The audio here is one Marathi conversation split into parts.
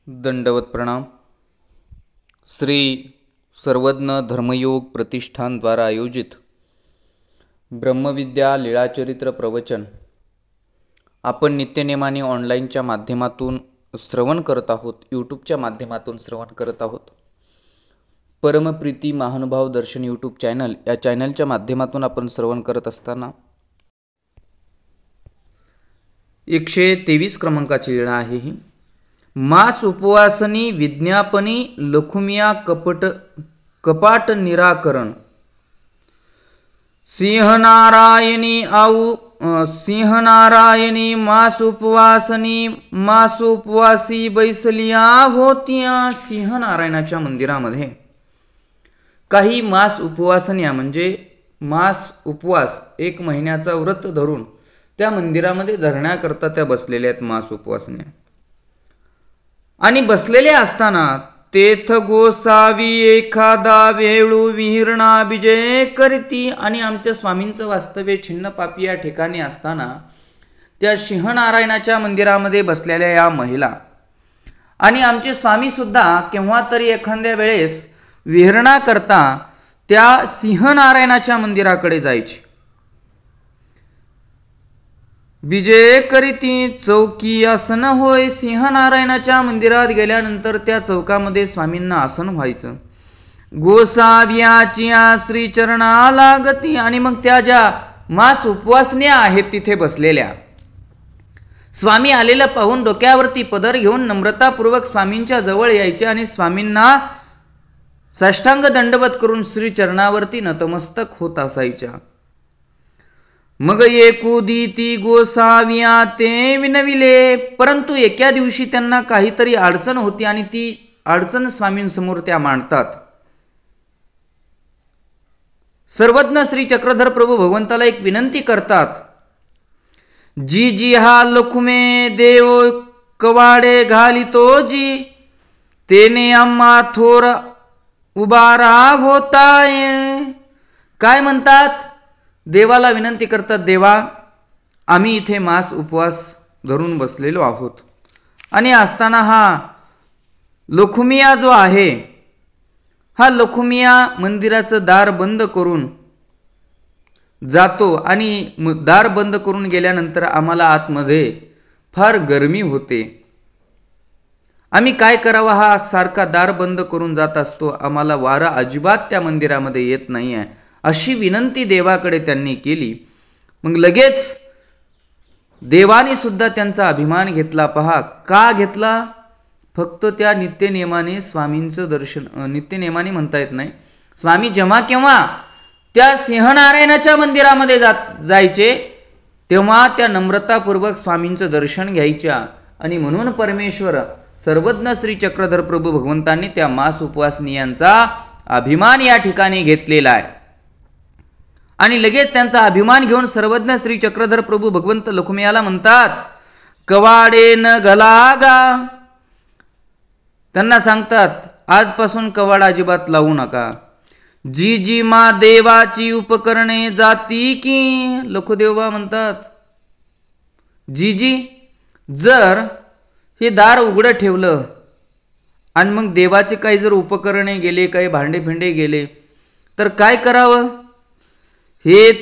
दंडवत प्रणाम। श्री सर्वज्ञ धर्मयोग प्रतिष्ठान द्वारा आयोजित ब्रह्मविद्या लीळाचरित्र प्रवचन आपण नित्यनेमाने ऑनलाईनच्या माध्यमातून श्रवण करत आहोत, यूट्यूबच्या माध्यमातून श्रवण करत आहोत। परमप्रीती महानुभाव दर्शन यूट्यूब चॅनल या चॅनलच्या माध्यमातून आपण श्रवण करत असताना 123 क्रमांकाची लीळा आहे ही। मास उपवासनी विज्ञापनी लखुमिया कपाट निराकरण। सिंहनारायणी मास उपवासी बैसलिया होत्या। सिंहनारायणाच्या मंदिरामध्ये काही मास उपवासनिया म्हणजे मास उपवास 1 महिन्याचा व्रत धरून त्या मंदिरामध्ये धरण्याकरता त्या बसलेल्या आहेत मास उपवासनिया। आणि बसलेले असताना तेथ गोसावी एखादा वेळू विहीरणा विजय करती। आणि आमच्या स्वामींचं वास्तव्य छिन्नपापी या ठिकाणी असताना त्या सिंहनारायणाच्या मंदिरामध्ये बसलेल्या या महिला आणि आमचे स्वामी सुद्धा केव्हा तरी एखाद्या वेळेस विहरणा करता त्या सिंहनारायणाच्या मंदिराकडे जायची। विजय करीती चौकी आसन होय। सिंहनारायणाच्या मंदिरात गेल्यानंतर त्या चौकामध्ये स्वामींना आसन व्हायचं। गोसाव्याची श्री चरणा लागती। आणि मग त्या ज्या मास उपवासनिया आहेत तिथे बसलेल्या स्वामी आलेलं पाहून डोक्यावरती पदर घेऊन नम्रतापूर्वक स्वामींच्या जवळ यायचे आणि स्वामींना साष्टांग दंडवत करून श्री चरणावरती नतमस्तक होत असायच्या। मग एकुदिती गोसाव्या ते विनविले। परंतु एका दिवशी त्यांना काहीतरी अडचण होती आणि ती अडचण स्वामींसमोर त्या मांडतात। सर्वज्ञ श्री चक्रधर प्रभू भगवंताला एक विनंती करतात। जी हा लखुमे देव कवाडे घालितो जी, तेने आम्हा थोर उबारा होताय। काय म्हणतात? देवाला विनंती करतात, देवा आम्ही इथे मास उपवास धरून बसलेलो आहोत आणि असताना हा लखुमिया जो आहे हा लखुमिया मंदिराचं दार बंद करून जातो आणि दार बंद करून गेल्यानंतर आम्हाला आतमध्ये फार गरमी होते। आम्ही काय करावं? हा सारखा दार बंद करून जात असतो, आम्हाला वारा अजिबात त्या मंदिरामध्ये येत नाही आहे, अशी विनंती देवाकडे त्यांनी केली। मग लगेच देवाने सुद्धा त्यांचा अभिमान घेतला। पहा का घेतला? फक्त त्या नित्यनेमाने स्वामींचं दर्शन, नित्यनेमाने म्हणता येत नाही, स्वामी जेव्हा केव्हा त्या सिंहनारायणाच्या मंदिरामध्ये जायचे तेव्हा त्या नम्रतापूर्वक स्वामींचं दर्शन घ्यायच्या। आणि म्हणून परमेश्वर सर्वज्ञ श्री चक्रधर प्रभू भगवंतांनी त्या मास उपवासनियांचा अभिमान या ठिकाणी घेतलेला आहे। आणि लगेच त्यांचा अभिमान घेऊन सर्वज्ञ श्री चक्रधर प्रभू भगवंत लखुमियाला म्हणतात, कवाडे न घलागा। त्यांना सांगतात आजपासून कवाड अजिबात लावू नका। जी मा देवाची उपकरणे जाती की। लखुदेवा म्हणतात, जी जर हे दार उघडं ठेवलं आणि मग देवाचे काही जर उपकरणे गेले, काही भांडे फिंडे गेले तर काय करावं? हे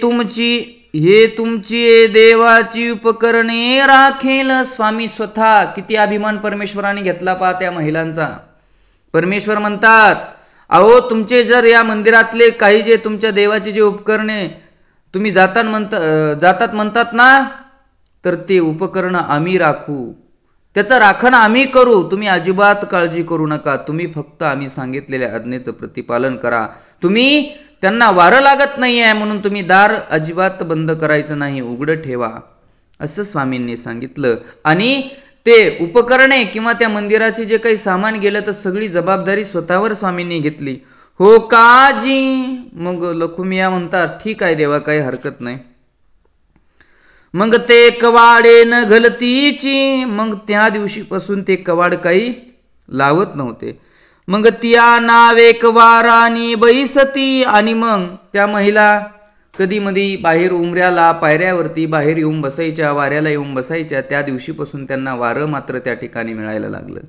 तुमची देवाची उपकरणे राखेल। स्वामी स्वतः किती अभिमान परमेश्वराने घेतला पहा त्या महिलांचा। परमेश्वर म्हणतात, अहो तुमचे जर या मंदिरातले काही जे तुमच्या देवाचे जे उपकरणे तुम्ही जातात म्हणतात ना, तर ते उपकरण आम्ही राखू, त्याचं राखण आम्ही करू, तुम्ही अजिबात काळजी करू नका। तुम्ही फक्त आम्ही सांगितलेल्या आज्ञेचं प्रतिपालन करा। तुम्ही त्यांना वारं लागत नाही आहे म्हणून तुम्ही दार अजिबात बंद करायचं नाही, उघडं ठेवा, असं स्वामींनी सांगितलं। आणि ते उपकरणे किंवा त्या मंदिराचे जे काही सामान गेलं तर सगळी जबाबदारी स्वतःवर स्वामींनी घेतली। हो काजी? मग लखुमिया म्हणतात, ठीक आहे देवा, काही हरकत नाही। मग ते कवाडे न घलतीची। मग त्या दिवशीपासून ते कवाड काही लावत नव्हते। मग त्या नावेक वारानी बैसती। आणि मग त्या महिला कधी मधी बाहेर उमऱ्याला पायऱ्यावरती बाहेर येऊन बसायच्या, वाऱ्याला येऊन बसायच्या। त्या दिवशीपासून त्यांना वारं मात्र त्या ठिकाणी मिळायला लागलं।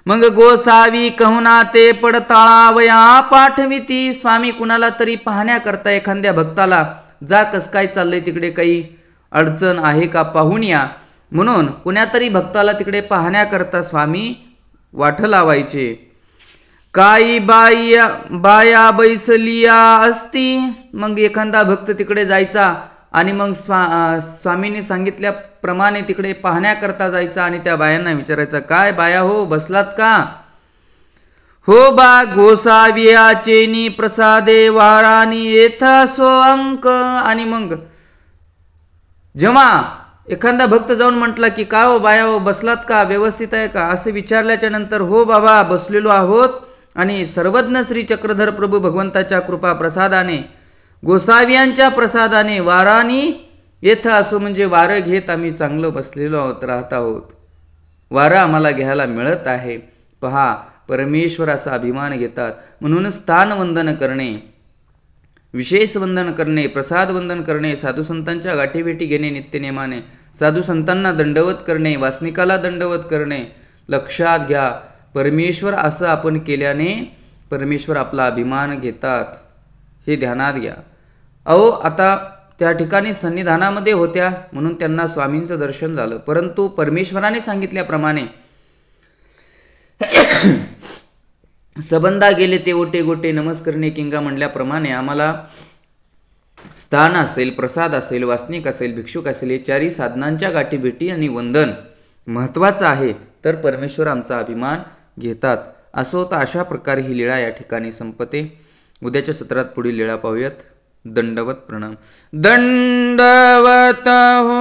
मग गोसावी कहूना ते पडताळावया पाठविती. स्वामी कुणाला तरी पाहण्याकरता एखाद्या भक्ताला जा कस काय चाललंय तिकडे, काही अडचण आहे का पाहून या म्हणून कुण्यातरी भक्ताला तिकडे पाहण्याकरता स्वामी वाट लावायचे. काही बाया बैसलिया असती. मग एखादा भक्त तिकडे जायचा आणि मग स्वामींनी सांगितल्याप्रमाणे तिकडे पाहण्याकरता जायचा आणि त्या बायांना विचारायचा, काय बाया हो बसलात का? हो बा गोसावियाचेनी प्रसादे वारानी येथा सो अंक. आणि मग जेव्हा एखादा भक्त जाऊन म्हटला की का हो बाया हो बसलात का, व्यवस्थित आहे का, असं विचारल्याच्या नंतर हो बाबा बसलेलो आहोत आणि सर्वज्ञ श्री चक्रधर प्रभू भगवंताच्या कृपा प्रसादाने गोसावियांच्या प्रसादाने वारानी येथा असो म्हणजे वारं घेत आम्ही चांगलं बसलेलो आहोत, राहत आहोत, वारं आम्हाला घ्यायला मिळत आहे. पहा परमेश्वराचा अभिमान घेतात. म्हणून स्थान वंदन करणे, विशेष वंदन करणे, प्रसाद वंदन करणे, साधू संतांच्या गाठीभेटी घेणे नित्यनेमाने, साधू संतांना दंडवत करणे, वासनिकाला दंडवत करणे. लक्षात घ्या परमेश्वर असं आपण केल्याने परमेश्वर आपला अभिमान घेतात, हे ध्यानात घ्या. अहो आता त्या ठिकाणी सन्निधानामध्ये होत्या म्हणून त्यांना स्वामींचं दर्शन झालं, परंतु परमेश्वराने सांगितल्याप्रमाणे सबंधा गेले ते ओटे गोटे नमस्करणे किंगा म्हणल्याप्रमाणे आम्हाला स्थान असेल, प्रसाद असेल, वासनिक असेल, भिक्षुक असेल, हे चारी साधनांच्या गाठीभेटी आणि वंदन महत्त्वाचं आहे, तर परमेश्वर आमचा अभिमान घेतात. असं होतं. अशा प्रकारे ही लीळा या ठिकाणी संपते. उद्याच्या सत्रात पुढील लीळा पाहूयात. दंडवत प्रणाम. दंडवत हो